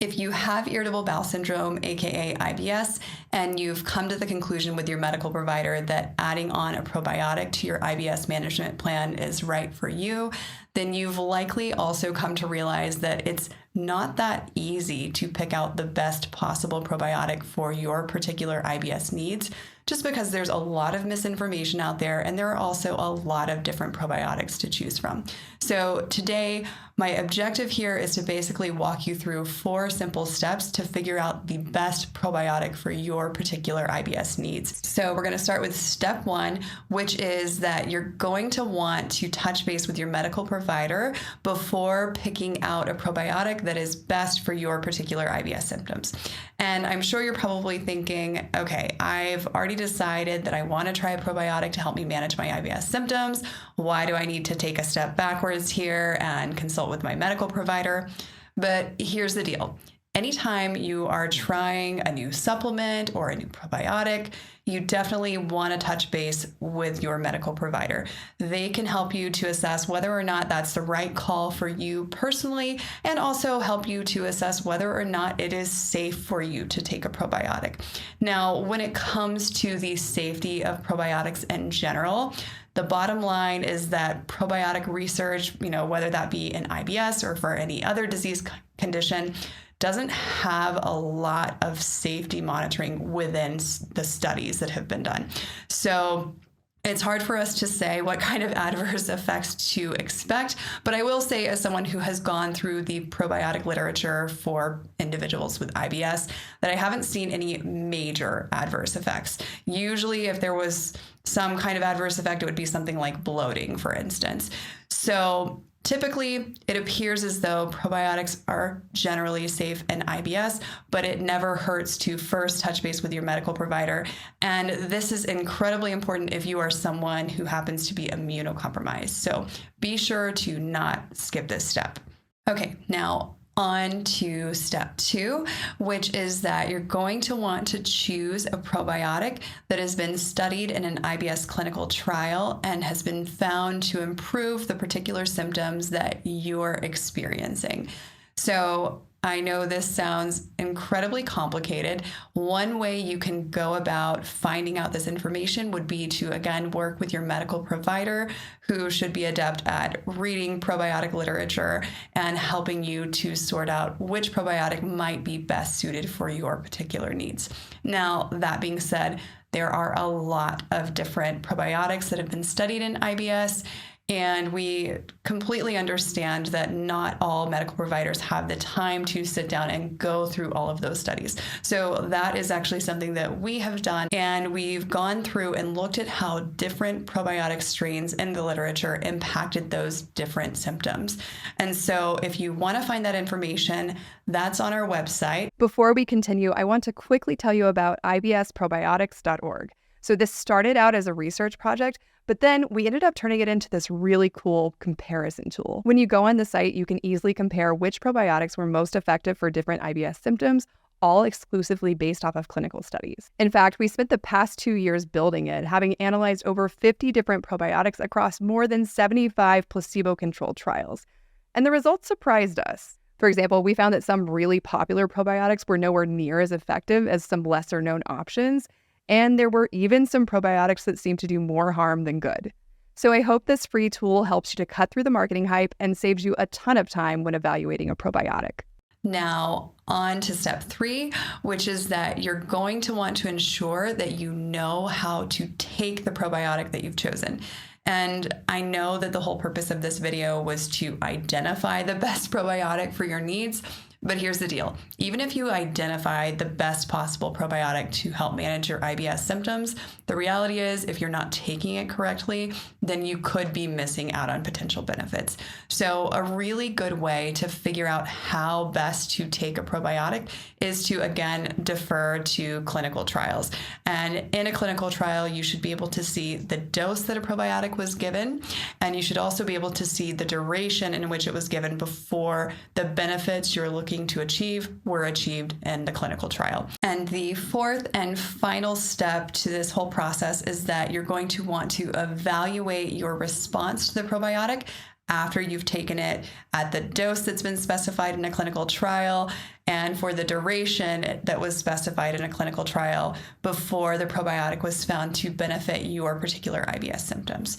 If you have irritable bowel syndrome, aka IBS, and you've come to the conclusion with your medical provider that adding on a probiotic to your IBS management plan is right for you, then you've likely also come to realize that it's not that easy to pick out the best possible probiotic for your particular IBS needs, just because there's a lot of misinformation out there and there are also a lot of different probiotics to choose from. So today, my objective here is to basically walk you through 4 simple steps to figure out the best probiotic for your particular IBS needs. So we're going to start with step 1, which is that you're going to want to touch base with your medical provider before picking out a probiotic that is best for your particular IBS symptoms. And I'm sure you're probably thinking, okay, I've already decided that I want to try a probiotic to help me manage my IBS symptoms. Why do I need to take a step backwards here and consult with my medical provider? But here's the deal. Anytime you are trying a new supplement or a new probiotic, you definitely want to touch base with your medical provider. They can help you to assess whether or not that's the right call for you personally, and also help you to assess whether or not it is safe for you to take a probiotic. Now, when it comes to the safety of probiotics in general, the bottom line is that probiotic research, whether that be in IBS or for any other disease condition, doesn't have a lot of safety monitoring within the studies that have been done. So it's hard for us to say what kind of adverse effects to expect, but I will say, as someone who has gone through the probiotic literature for individuals with IBS, that I haven't seen any major adverse effects. Usually, if there was some kind of adverse effect, it would be something like bloating, for instance. So typically, it appears as though probiotics are generally safe in IBS, but it never hurts to first touch base with your medical provider. And this is incredibly important if you are someone who happens to be immunocompromised. So be sure to not skip this step. Okay, now on to step 2, which is that you're going to want to choose a probiotic that has been studied in an IBS clinical trial and has been found to improve the particular symptoms that you're experiencing. So I know this sounds incredibly complicated. One way you can go about finding out this information would be to, again, work with your medical provider, who should be adept at reading probiotic literature and helping you to sort out which probiotic might be best suited for your particular needs. Now, that being said, there are a lot of different probiotics that have been studied in IBS, and we completely understand that not all medical providers have the time to sit down and go through all of those studies. So that is actually something that we have done, and we've gone through and looked at how different probiotic strains in the literature impacted those different symptoms. And so if you want to find that information, that's on our website. Before we continue, I want to quickly tell you about ibsprobiotics.org. So this started out as a research project, but then we ended up turning it into this really cool comparison tool. When you go on the site, you can easily compare which probiotics were most effective for different IBS symptoms, all exclusively based off of clinical studies. In fact, we spent the past 2 years building it, having analyzed over 50 different probiotics across more than 75 placebo-controlled trials. And the results surprised us. For example, we found that some really popular probiotics were nowhere near as effective as some lesser-known options, and there were even some probiotics that seemed to do more harm than good. So I hope this free tool helps you to cut through the marketing hype and saves you a ton of time when evaluating a probiotic. Now, on to step 3, which is that you're going to want to ensure that you know how to take the probiotic that you've chosen. And I know that the whole purpose of this video was to identify the best probiotic for your needs. But here's the deal. Even if you identify the best possible probiotic to help manage your IBS symptoms, the reality is if you're not taking it correctly, then you could be missing out on potential benefits. So a really good way to figure out how best to take a probiotic is to, again, defer to clinical trials. And in a clinical trial, you should be able to see the dose that a probiotic was given, and you should also be able to see the duration in which it was given before the benefits you're looking to achieve were achieved in the clinical trial. And the 4th and final step to this whole process is that you're going to want to evaluate your response to the probiotic after you've taken it, at the dose that's been specified in a clinical trial, and for the duration that was specified in a clinical trial before the probiotic was found to benefit your particular IBS symptoms.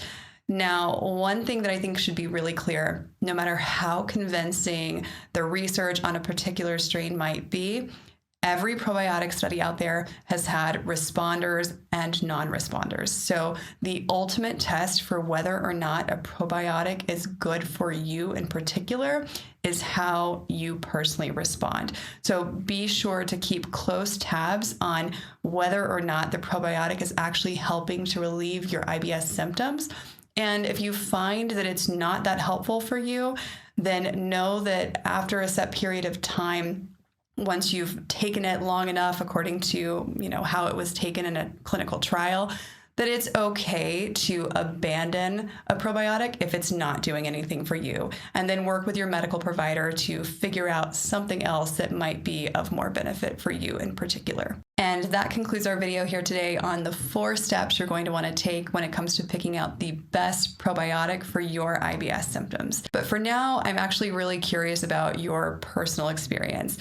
Now, one thing that I think should be really clear, no matter how convincing the research on a particular strain might be, every probiotic study out there has had responders and non-responders. So the ultimate test for whether or not a probiotic is good for you in particular is how you personally respond. So be sure to keep close tabs on whether or not the probiotic is actually helping to relieve your IBS symptoms. And if you find that it's not that helpful for you, then know that after a set period of time, once you've taken it long enough according to, how it was taken in a clinical trial, that it's okay to abandon a probiotic if it's not doing anything for you, and then work with your medical provider to figure out something else that might be of more benefit for you in particular. And that concludes our video here today on the 4 steps you're going to want to take when it comes to picking out the best probiotic for your IBS symptoms. But for now, I'm actually really curious about your personal experience.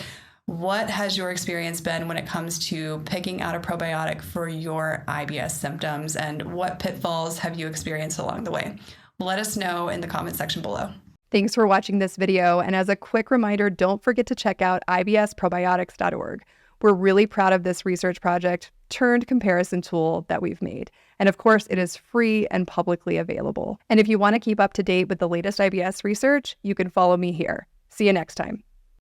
What has your experience been when it comes to picking out a probiotic for your IBS symptoms, and what pitfalls have you experienced along the way? Let us know in the comment section below. Thanks for watching this video. And as a quick reminder, don't forget to check out ibsprobiotics.org. We're really proud of this research project turned comparison tool that we've made. And of course, it is free and publicly available. And if you want to keep up to date with the latest IBS research, you can follow me here. See you next time.